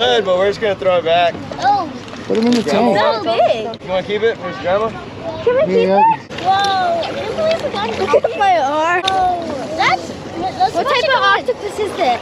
Good, but we're just gonna throw it back. Oh. Put him in the tank. So big. You wanna keep it for his grandma? Can we keep it? Whoa. I can't believe we got it. Look at my arm. Oh. That's what type of octopus is that?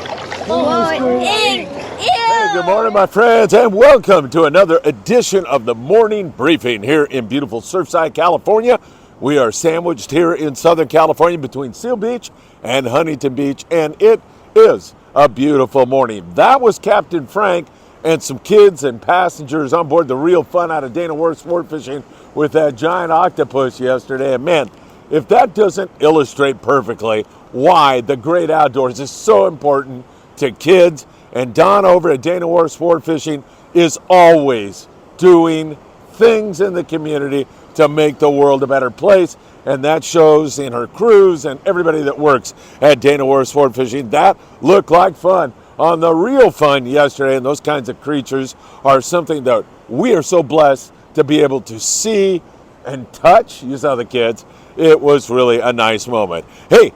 Oh, ink. Hey, good morning, my friends, and welcome to another edition of the Morning Briefing here in beautiful Surfside, California. We are sandwiched here in Southern California between Seal Beach and Huntington Beach, and it is a beautiful morning. That was Captain Frank and some kids and passengers on board the Real Fun out of Dana Worth Sportfishing with that giant octopus yesterday. And man, if that doesn't illustrate perfectly why the great outdoors is so important to kids, and Don over at Dana Worth Sportfishing is always doing things in the community to make the world a better place, and that shows in her crews and everybody that works at Dana Worth Sportfishing. That looked like fun on the Real Fun yesterday, and those kinds of creatures are something that we are so blessed to be able to see and touch. You saw the kids. It was really a nice moment. Hey,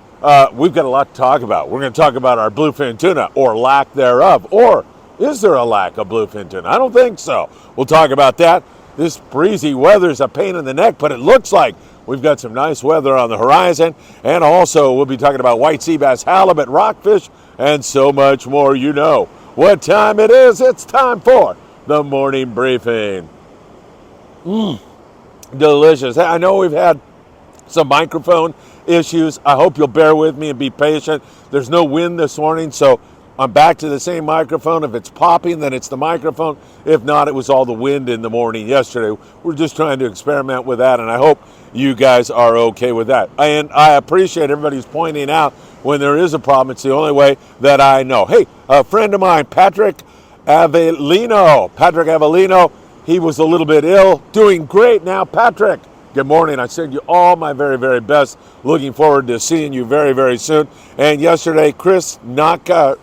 we've got a lot to talk about. We're going to talk about our bluefin tuna, or lack thereof. Or is there a lack of bluefin tuna? I don't think so. We'll talk about that. This breezy weather is a pain in the neck, but it looks like we've got some nice weather on the horizon. And also, we'll be talking about white sea bass, halibut, rockfish, and so much more. You know what time it is. It's time for the Morning Briefing. Delicious. I know we've had some microphone issues. I hope you'll bear with me and be patient. There's no wind this morning, so I'm back to the same microphone. If it's popping, then it's the microphone. If not, it was all the wind in the morning yesterday. We're just trying to experiment with that, and I hope you guys are okay with that. And I appreciate everybody's pointing out when there is a problem. It's the only way that I know. Hey, a friend of mine, Patrick Avellino, he was a little bit ill, doing great now. Patrick, good morning. I send you all my very, very best. Looking forward to seeing you very, very soon. And yesterday, Chris Nakashi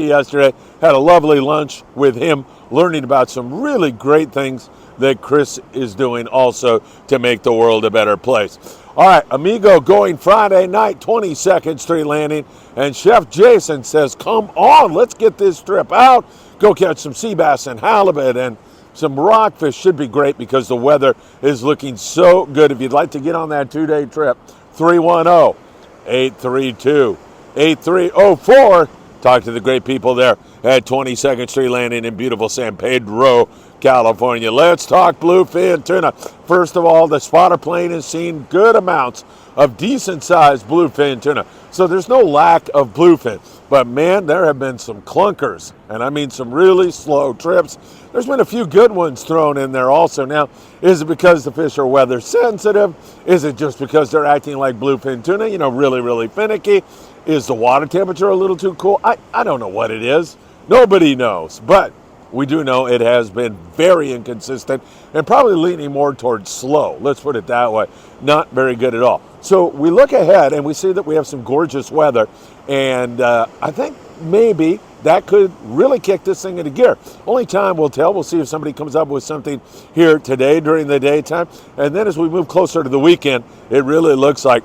yesterday had a lovely lunch with him, learning about some really great things that Chris is doing also to make the world a better place. All right, Amigo going Friday night, 22nd Street Landing, and Chef Jason says, come on, let's get this trip out. Go catch some sea bass and halibut and some rockfish. Should be great because the weather is looking so good. If you'd like to get on that 2-day trip, 310-832-8304. Talk to the great people there at 22nd Street Landing in beautiful San Pedro, California. Let's talk bluefin tuna. First of all, the spotter plane has seen good amounts of decent-sized bluefin tuna. So there's no lack of bluefin. But, man, there have been some clunkers, and I mean some really slow trips. There's been a few good ones thrown in there also. Now, is it because the fish are weather sensitive? Is it just because they're acting like bluefin tuna, really, really finicky? Is the water temperature a little too cool? I don't know what it is. Nobody knows. But we do know it has been very inconsistent and probably leaning more towards slow. Let's put it that way. Not very good at all. So we look ahead and we see that we have some gorgeous weather. And I think maybe that could really kick this thing into gear. Only time will tell. We'll see if somebody comes up with something here today during the daytime. And then as we move closer to the weekend, it really looks like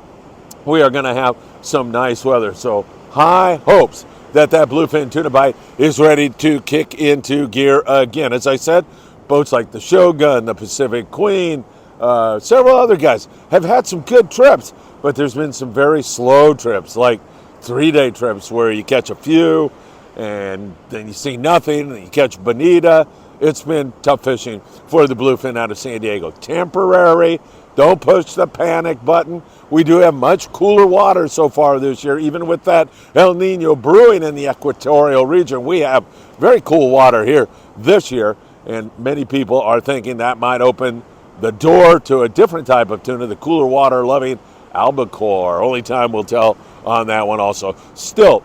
we are going to have some nice weather. So high hopes that bluefin tuna bite is ready to kick into gear again. As I said, boats like the Shogun, the Pacific Queen, several other guys have had some good trips, but there's been some very slow trips, like 3-day trips where you catch a few and then you see nothing and you catch bonita. It's been tough fishing for the bluefin out of San Diego. Temporary. Don't push the panic button. We do have much cooler water so far this year, even with that El Nino brewing in the equatorial region. We have very cool water here this year, and many people are thinking that might open the door to a different type of tuna, the cooler water loving albacore. Only time will tell on that one also. Still,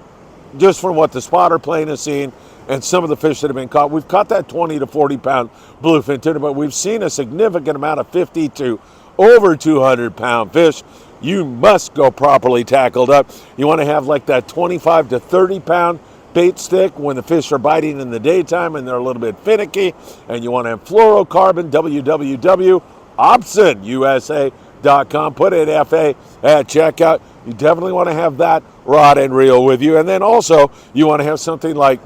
just from what the spotter plane has seen and some of the fish that have been caught, we've caught that 20 to 40 pound bluefin tuna, but we've seen a significant amount of 50 to over 200 pound fish. You must go properly tackled up. You want to have like that 25 to 30 pound bait stick when the fish are biting in the daytime and they're a little bit finicky, and you want to have fluorocarbon, www.opsonusa.com. Put in FA at checkout. you definitely want to have that rod and reel with you. And then also you want to have something like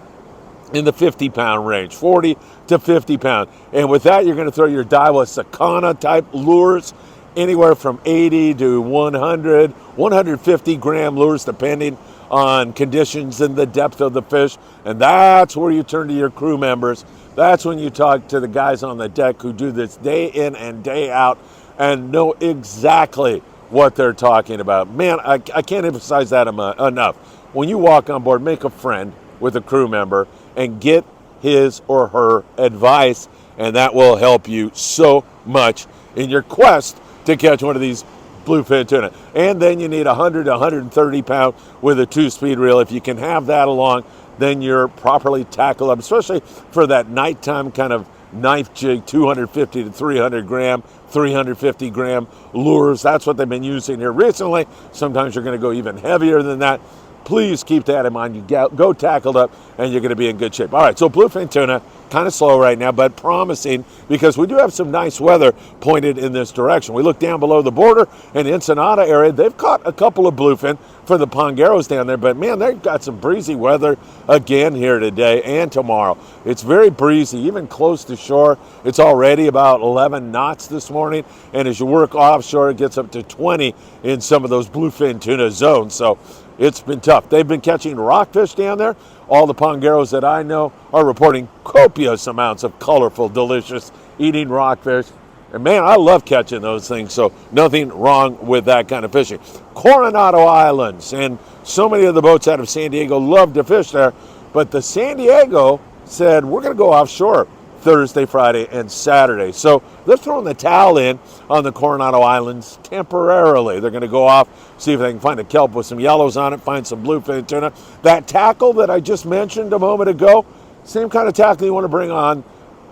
in the 50-pound range, 40 to 50 pound. And with that, you're going to throw your Daiwa Sakana type lures, anywhere from 80 to 100, 150 gram lures, depending on conditions and the depth of the fish. And that's where you turn to your crew members. That's when you talk to the guys on the deck who do this day in and day out and know exactly what they're talking about. Man, I can't emphasize that enough. When you walk on board, make a friend with a crew member and get his or her advice, and that will help you so much in your quest to catch one of these bluefin tuna. And then you need 100 to 130 pound with a 2-speed reel. If you can have that along, then you're properly tackled up, especially for that nighttime kind of knife jig, 250 to 300 gram, 350 gram lures. That's what they've been using here recently. Sometimes you're going to go even heavier than that. Please keep that in mind. You go tackled up and you're going to be in good shape. All right, so bluefin tuna, kind of slow right now, but promising because we do have some nice weather pointed in this direction. We look down below the border in Ensenada area. They've caught a couple of bluefin for the pongeros down there, but man, they've got some breezy weather again here today and tomorrow. It's very breezy, even close to shore. It's already about 11 knots this morning, and as you work offshore, it gets up to 20 in some of those bluefin tuna zones. So it's been tough. They've been catching rockfish down there. All the pongeros that I know are reporting copious amounts of colorful, delicious eating rockfish. And man, I love catching those things, so nothing wrong with that kind of fishing. Coronado Islands, and so many of the boats out of San Diego love to fish there, but the San Diego said, we're going to go offshore Thursday, Friday, and Saturday. So they're throwing the towel in on the Coronado Islands temporarily. They're going to go off, see if they can find a kelp with some yellows on it, find some bluefin tuna. That tackle that I just mentioned a moment ago, same kind of tackle you want to bring on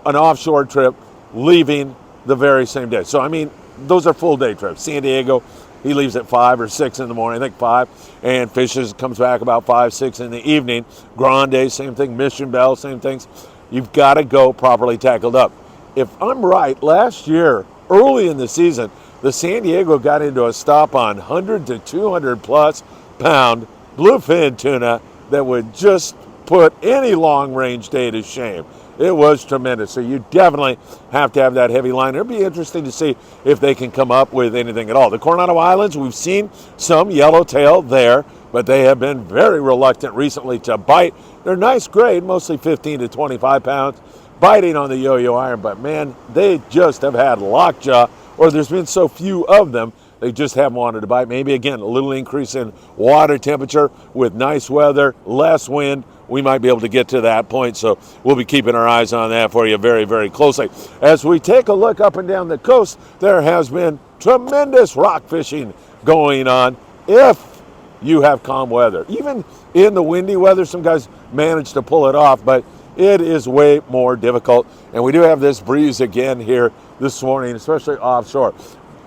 an offshore trip, leaving the very same day. So, I mean, those are full day trips. San Diego, he leaves at 5 or 6 in the morning, I think 5, and fishes, comes back about 5, 6 in the evening. Grande, same thing. Mission Bell, same things. You've got to go properly tackled up. If I'm right, last year, early in the season, the San Diego got into a stop on 100 to 200 plus pound bluefin tuna that would just put any long range day to shame. It was tremendous. So you definitely have to have that heavy line. It'll be interesting to see if they can come up with anything at all. The Coronado Islands, we've seen some yellowtail there, but they have been very reluctant recently to bite. They're nice grade, mostly 15 to 25 pounds, biting on the yo-yo iron, but man, they just have had lockjaw, or there's been so few of them, they just haven't wanted to bite. Maybe, again, a little increase in water temperature with nice weather, less wind. We might be able to get to that point, so we'll be keeping our eyes on that for you very, very closely. As we take a look up and down the coast, there has been tremendous rock fishing going on if you have calm weather. Even in the windy weather, some guys manage to pull it off, but it is way more difficult. And we do have this breeze again here this morning, especially offshore.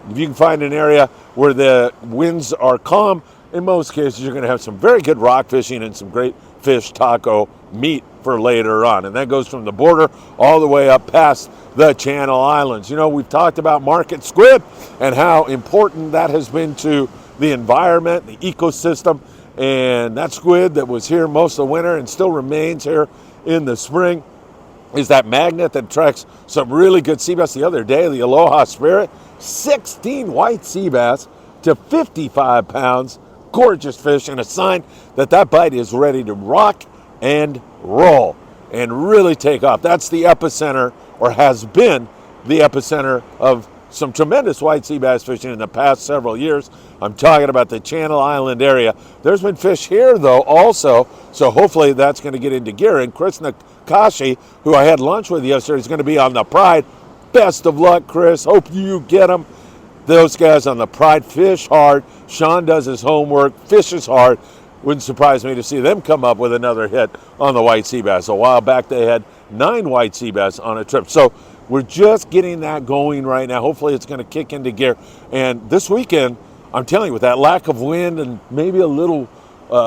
If you can find an area where the winds are calm, in most cases you're going to have some very good rock fishing and some great fish taco meat for later on. And that goes from the border all the way up past the Channel Islands. You know, we've talked about market squid and how important that has been to the environment, the ecosystem, and that squid that was here most of the winter and still remains here in the spring is that magnet that attracts some really good sea bass. The other day, the Aloha Spirit, 16 white sea bass to 55 pounds. Gorgeous fish, and a sign that that bite is ready to rock and roll and really take off. That's the epicenter, or has been the epicenter, of some tremendous white sea bass fishing in the past several years. I'm talking about the Channel Island area. There's been fish here, though, also, so hopefully that's going to get into gear. And Chris Nakashi, who I had lunch with yesterday, is going to be on the Pride. Best of luck, Chris. Hope you get them. Those guys on the Pride fish hard. Sean does his homework, fishes hard. Wouldn't surprise me to see them come up with another hit on the white sea bass. A while back they had 9 white sea bass on a trip. So we're just getting that going right now. Hopefully it's going to kick into gear. And this weekend, I'm telling you, with that lack of wind and maybe a little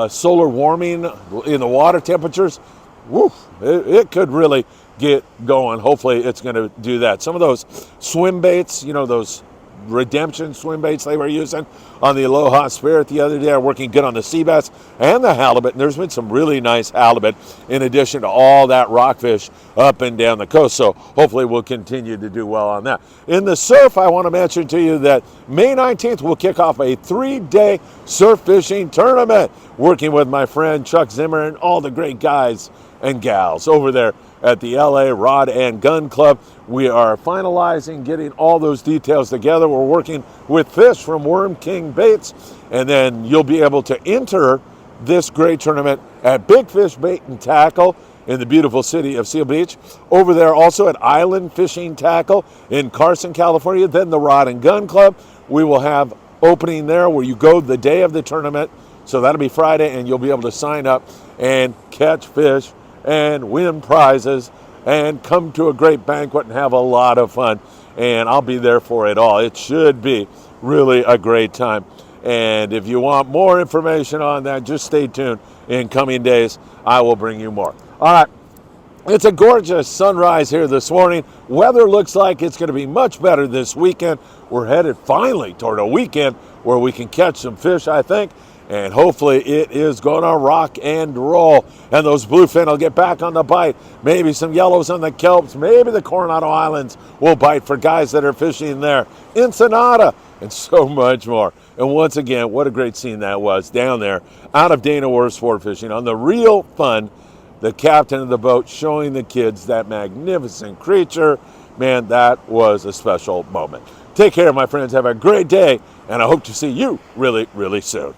solar warming in the water temperatures, woof, it could really get going. Hopefully it's going to do that. Some of those swim baits, you know, those redemption swim baits they were using on the Aloha Spirit the other day are working good on the sea bass and the halibut. And there's been some really nice halibut in addition to all that rockfish up and down the coast. So hopefully we'll continue to do well on that. In the surf, I want to mention to you that May 19th we'll kick off a 3-day surf fishing tournament, working with my friend Chuck Zimmer and all the great guys and gals over there at the LA Rod and Gun Club. We are finalizing getting all those details together. We're working with fish from Worm King Baits, and then you'll be able to enter this great tournament at Big Fish Bait and Tackle in the beautiful city of Seal Beach. Over there also at Island Fishing Tackle in Carson, California. Then the Rod and Gun Club. We will have opening there where you go the day of the tournament. So that'll be Friday, and you'll be able to sign up and catch fish and win prizes and come to a great banquet and have a lot of fun. And I'll be there for it all. It should be really a great time. And if you want more information on that, just stay tuned. In coming days, I will bring you more. All right. It's a gorgeous sunrise here this morning. Weather looks like it's going to be much better this weekend. We're headed finally toward a weekend where we can catch some fish, I think. And hopefully it is going to rock and roll. And those bluefin will get back on the bite. Maybe some yellows on the kelps. Maybe the Coronado Islands will bite for guys that are fishing there. Ensenada and so much more. And once again, what a great scene that was down there out of Dana Worth Sport Fishing on the Real Fun. The captain of the boat showing the kids that magnificent creature. Man, that was a special moment. Take care, my friends. Have a great day. And I hope to see you really, really soon.